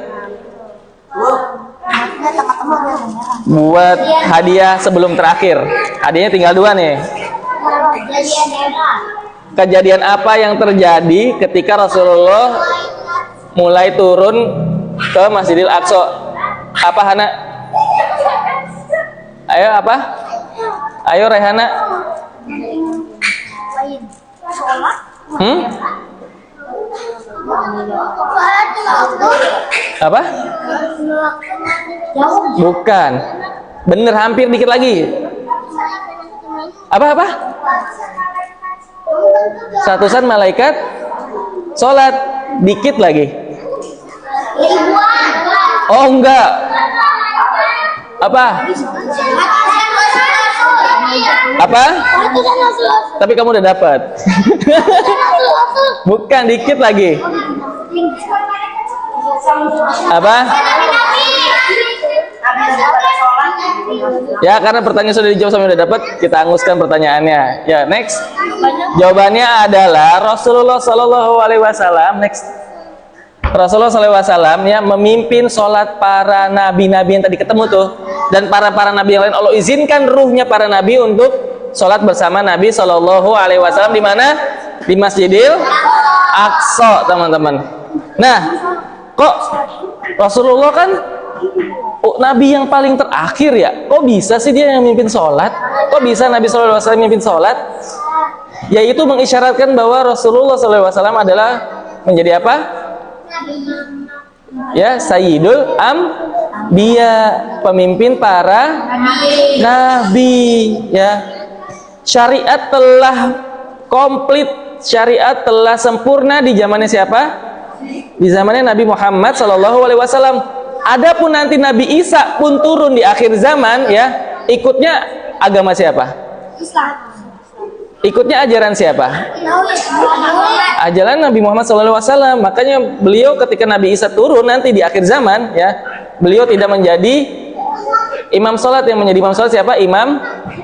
Buat hadiah sebelum terakhir. Hadiahnya tinggal 2 nih. Kejadian apa yang terjadi ketika Rasulullah mulai turun ke Masjidil Aqsa? Apa Hana? Ayo apa? Ayo Rehana. Apa? Bukan. Bener, hampir dikit lagi. Apa? Satusan malaikat sholat, dikit lagi. Oh enggak. Apa? Apa? Tapi kamu udah dapat. Bukan, dikit lagi. Apa? Ya, karena pertanyaan sudah dijawab sama udah dapat, kita anguskan pertanyaannya. Ya, next. Jawabannya adalah Rasulullah SAW. Next. Rasulullah SAW ya memimpin sholat para nabi-nabi yang tadi ketemu tuh, dan para nabi yang lain Allah izinkan ruhnya para nabi untuk sholat bersama Nabi SAW di mana? Di Masjidil Aqsa, teman-teman. Nah, kok Rasulullah kan nabi yang paling terakhir ya? Kok bisa sih dia yang memimpin sholat? Kok bisa Nabi SAW memimpin sholat? Yaitu mengisyaratkan bahwa Rasulullah SAW adalah menjadi apa? Ya, Sayyidul Anbiya, pemimpin para nabi. Ya, syariat telah komplit syariat telah sempurna di zamannya siapa? Di zamannya Nabi Muhammad SAW. Adapun nanti Nabi Isa pun turun di akhir zaman, ya, ikutnya agama siapa? Islam. Ikutnya ajaran siapa? Ajaran Nabi Muhammad SAW. Makanya beliau ketika Nabi Isa turun nanti di akhir zaman, ya, beliau tidak menjadi imam sholat. Yang menjadi imam sholat siapa? Imam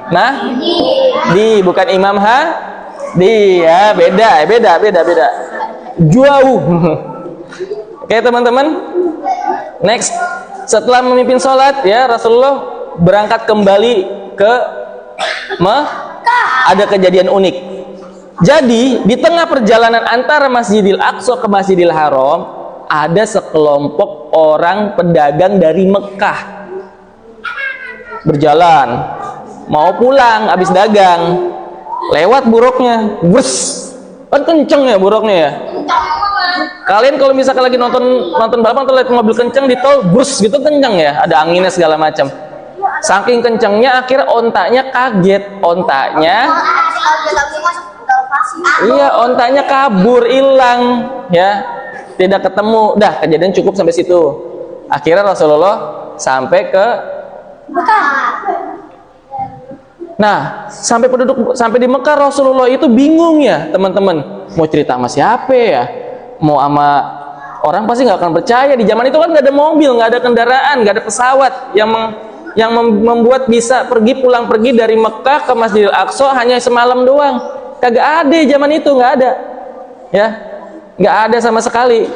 Mahdi, bukan Imam Hadi, ya. Beda. Jauh. Oke teman-teman, next. Setelah memimpin sholat, ya, Rasulullah berangkat kembali ke ada kejadian unik. Jadi di tengah perjalanan antara Masjidil Aqsa ke Masjidil Haram, ada sekelompok orang pedagang dari Mekah berjalan mau pulang habis dagang, lewat buruknya, bus, kan kenceng ya buruknya ya. Kalian kalau misalkan lagi nonton balapan atau lihat mobil kenceng di tol, bus gitu kenceng ya, ada anginnya segala macam. Saking kencengnya akhirnya ontanya kaget, iya, ontanya kabur, hilang, ya, tidak ketemu. Dah, kejadian cukup sampai situ. Akhirnya Rasulullah sampai ke Nah, sampai di Mekah, Rasulullah itu bingung ya, teman-teman. Mau cerita sama siapa ya? Mau sama orang pasti nggak akan percaya. Di zaman itu kan nggak ada mobil, nggak ada kendaraan, nggak ada pesawat yang membuat bisa pulang pergi dari Mekah ke Masjidil Aqsa hanya semalam doang. Kagak ada zaman itu, nggak ada, ya, nggak ada sama sekali.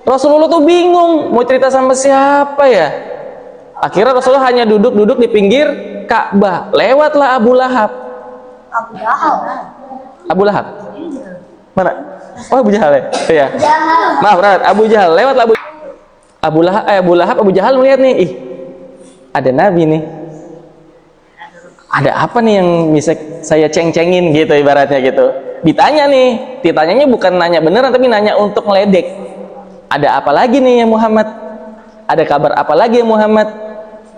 Rasulullah tuh bingung mau cerita sama siapa ya. Akhirnya Rasulullah hanya duduk di pinggir Ka'bah. Lewatlah Abu Lahab. Abu Lahab mana? Oh, Abu Jahal ya? Iya. Maaf, Abu Jahal. Lewatlah Abu Lahab. Abu Jahal melihat nih, ih, ada Nabi nih. Ada apa nih yang bisa saya ceng-cengin gitu, ibaratnya gitu. Ditanyanya bukan nanya beneran, tapi nanya untuk meledek. Ada apa lagi nih ya Muhammad? Ada kabar apa lagi ya Muhammad?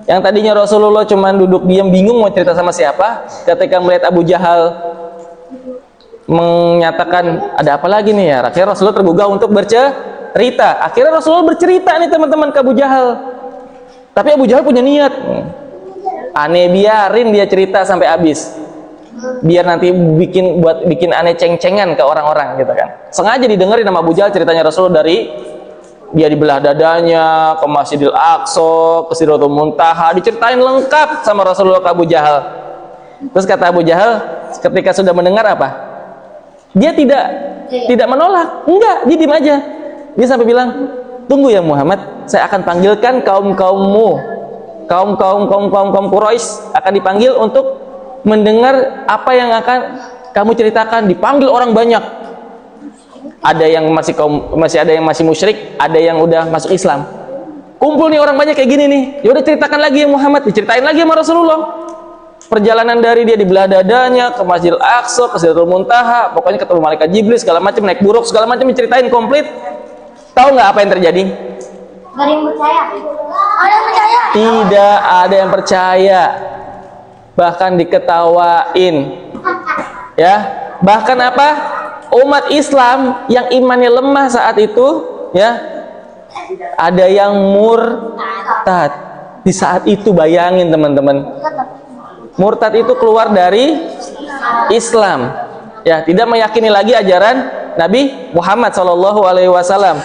Yang tadinya Rasulullah cuman duduk diam bingung mau cerita sama siapa, ketika melihat Abu Jahal menyatakan ada apa lagi nih ya, akhirnya Rasulullah tergugah untuk bercerita. Akhirnya Rasulullah bercerita nih teman-teman ke Abu Jahal. Tapi Abu Jahal punya niat, aneh, biarin dia cerita sampai habis, biar nanti bikin aneh ceng-cengan ke orang-orang gitu kan. Sengaja didengerin sama Abu Jahal ceritanya Rasulullah, dari dia dibelah dadanya, ke Masjidil Aqsa, ke Sidratul Muntaha, diceritain lengkap sama Rasulullah ke Abu Jahal. Terus kata Abu Jahal ketika sudah mendengar apa? Dia tidak menolak, enggak, dia diem aja. Dia sampai bilang, tunggu ya Muhammad, saya akan panggilkan kaum-kaummu, kaum Quraisy akan dipanggil untuk mendengar apa yang akan kamu ceritakan. Dipanggil orang banyak. Ada yang masih musyrik, ada yang udah masuk Islam. Kumpul nih orang banyak kayak gini nih. Ya udah, ceritakan lagi ya Muhammad, diceritain lagi sama Rasulullah. Perjalanan dari dia dibelah dadanya ke Masjidil Aqsa, ke Sidratul Muntaha, pokoknya ketemu malaikat Jibril segala macam, naik buruk segala macam, diceritain komplit. Tahu nggak apa yang terjadi? Gak ada yang percaya. Ada yang percaya? Tidak ada yang percaya. Bahkan diketawain. Ya, bahkan apa? Umat Islam yang imannya lemah saat itu, ya, ada yang murtad. Di saat itu bayangin teman-teman. Murtad itu keluar dari Islam. Ya, tidak meyakini lagi ajaran Nabi Muhammad SAW.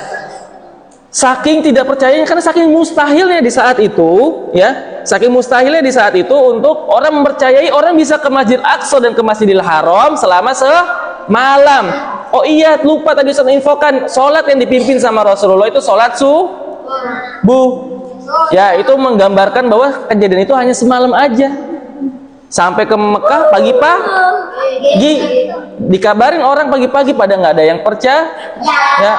Saking tidak percayanya, karena saking mustahilnya di saat itu, ya, saking mustahilnya di saat itu untuk orang mempercayai orang bisa ke Masjid Aqsa dan ke Masjidil Haram selama semalam. Oh iya, lupa tadi saya infokan, sholat yang dipimpin sama Rasulullah itu sholat subuh. Ya, itu menggambarkan bahwa kejadian itu hanya semalam aja. Sampai ke Mekah pagi-pagi, dikabarin orang pagi-pagi, pada nggak ada yang percaya. Ya,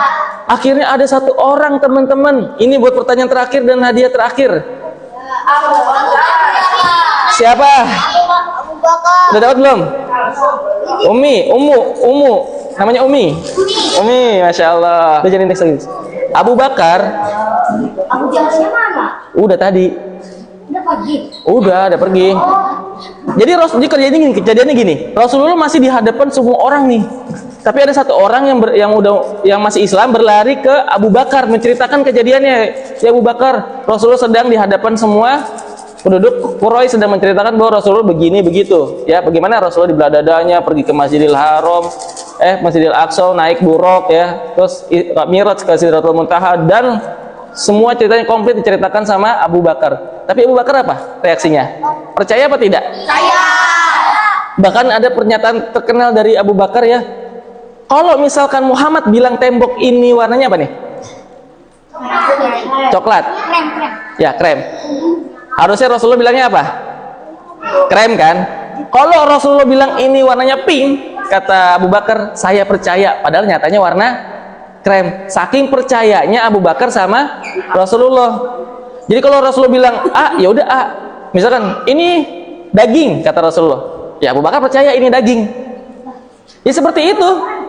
akhirnya ada satu orang teman-teman. Ini buat pertanyaan terakhir dan hadiah terakhir. Siapa? Abu Bakar. Udah dapat belum? Ummu. Namanya Umi, masya Allah. Udah jadi teks lagi. Abu Bakar. Abu Jahalnya mana? Udah tadi. Udah pergi. Jadi kejadiannya gini. Rasulullah masih di hadapan semua orang nih. Tapi ada satu orang yang masih Islam berlari ke Abu Bakar menceritakan kejadiannya. Ya Abu Bakar, Rasulullah sedang di hadapan semua penduduk Quraisy sedang menceritakan bahwa Rasulullah begini begitu. Ya, bagaimana Rasulullah di belah dadanya pergi ke Masjidil Haram, Masjidil Aqsa naik buraq ya, terus Mi'raj ke Sidratul Muntaha dan semua ceritanya komplit diceritakan sama Abu Bakar. Tapi Abu Bakar apa reaksinya? Percaya apa tidak? Percaya. Bahkan ada pernyataan terkenal dari Abu Bakar ya. Kalau misalkan Muhammad bilang tembok ini warnanya apa nih? Coklat. Krem. Ya, krem. Harusnya Rasulullah bilangnya apa? Krem kan? Kalau Rasulullah bilang ini warnanya pink, kata Abu Bakar, saya percaya. Padahal nyatanya warna krem. Saking percayanya Abu Bakar sama Rasulullah. Jadi kalau Rasulullah bilang A, ya udah A. Misalkan ini daging, kata Rasulullah. Ya Abu Bakar percaya ini daging. Ya seperti itu.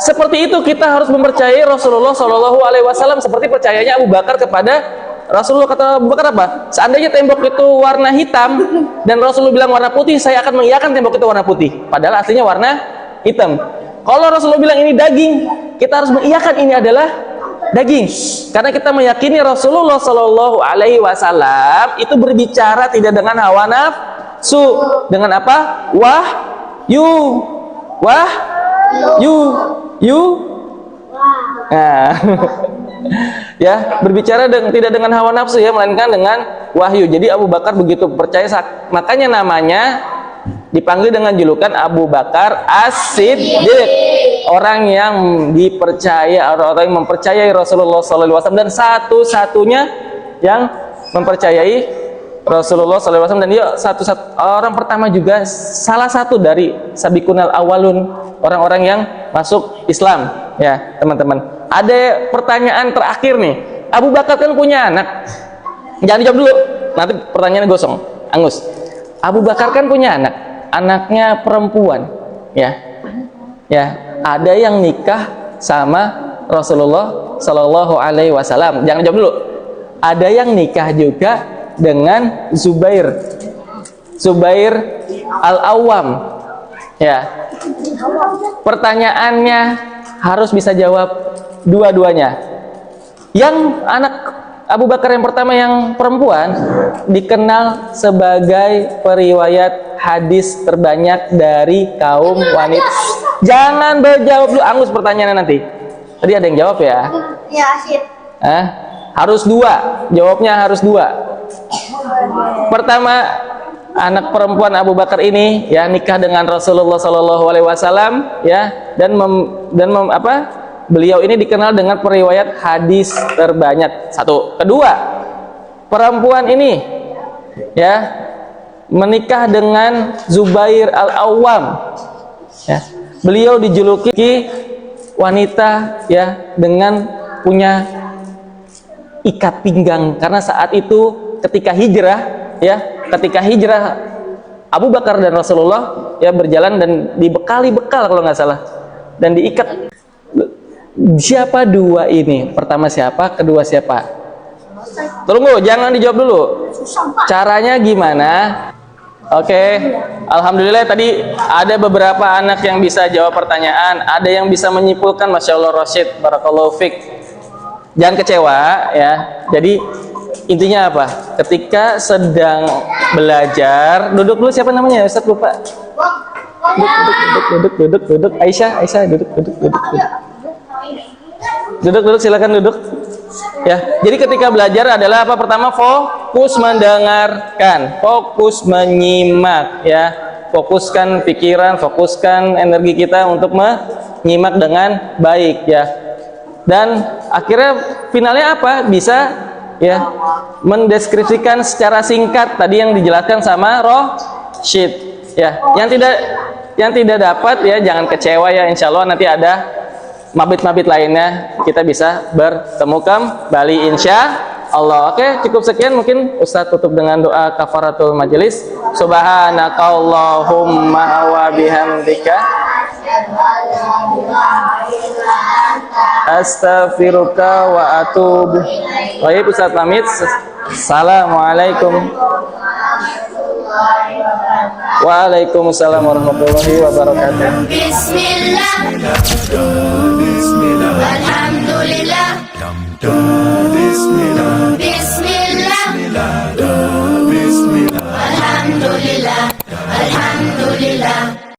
Seperti itu kita harus mempercayai Rasulullah Shallallahu Alaihi Wasallam seperti percayanya Abu Bakar kepada Rasulullah. Kata Abu Bakar apa? Seandainya tembok itu warna hitam dan Rasulullah bilang warna putih, saya akan mengiyakan tembok itu warna putih. Padahal aslinya warna hitam. Kalau Rasulullah bilang ini daging, kita harus mengiyakan ini adalah daging. Karena kita meyakini Rasulullah Shallallahu Alaihi Wasallam itu berbicara tidak dengan hawa nafsu, dengan apa? Nah, ya berbicara tidak dengan hawa nafsu ya, melainkan dengan wahyu. Jadi Abu Bakar begitu percaya, makanya namanya dipanggil dengan julukan Abu Bakar As-Siddiq, orang yang dipercaya, orang yang mempercayai Rasulullah SAW dan satu-satunya yang mempercayai Rasulullah SAW, dan dia satu-satu orang pertama juga, salah satu dari sabiqunal awalun, orang-orang yang masuk Islam ya teman-teman. Ada pertanyaan terakhir nih, Abu Bakar kan punya anak, jangan dijawab dulu, nanti pertanyaannya gosong, angus. Abu Bakar kan punya anak, anaknya perempuan ya, ada yang nikah sama Rasulullah Shallallahu Alaihi Wasallam, jangan jawab dulu. Ada yang nikah juga dengan Zubair Al-Awwam ya. Pertanyaannya harus bisa jawab dua-duanya. Yang anak Abu Bakar yang pertama yang perempuan dikenal sebagai periwayat hadis terbanyak dari kaum wanita. Jangan berjawab dulu, angus pertanyaannya nanti. Tadi ada yang jawab ya? Ya, Asyid. Harus dua, jawabnya harus dua. Pertama, anak perempuan Abu Bakar ini ya nikah dengan Rasulullah Shallallahu Alaihi Wasallam ya, dan beliau ini dikenal dengan periwayat hadis terbanyak. Satu. Kedua, perempuan ini ya menikah dengan Zubair Al-Awwam ya. Beliau dijuluki wanita ya dengan punya ikat pinggang, karena saat itu ketika hijrah Abu Bakar dan Rasulullah ya berjalan dan dibekali bekal kalau nggak salah dan diikat. Siapa dua ini? Pertama siapa? Kedua siapa? Tunggu, jangan dijawab dulu. Caranya gimana? Oke, alhamdulillah tadi ada beberapa anak yang bisa jawab pertanyaan, ada yang bisa menyimpulkan. Masya Allah, Rosyid, barakallahu fik. Jangan kecewa ya. Jadi intinya apa? Ketika sedang belajar, duduk dulu, siapa namanya? Ustaz lupa. Duduk. Aisyah, duduk. Duduk, silakan duduk. Ya, jadi ketika belajar adalah apa? Pertama, fokus mendengarkan, fokus menyimak ya. Fokuskan pikiran, fokuskan energi kita untuk menyimak dengan baik ya. Dan akhirnya finalnya apa? Bisa ya mendeskripsikan secara singkat tadi yang dijelaskan sama Rosyid ya. Yang tidak dapat ya jangan kecewa ya, insya Allah nanti ada mabit-mabit lainnya kita bisa bertemu kembali insya Allah. Oke, cukup sekian, mungkin Ustadz tutup dengan doa kafaratul majelis. Subhanakallahumma wa bihamdika astaghfiruka wa atubu. Baik, Ustadz pamit. Assalamualaikum. Waalaikumsalam warahmatullahi wabarakatuh. Bismillah, Alhamdulillah, Bismillah,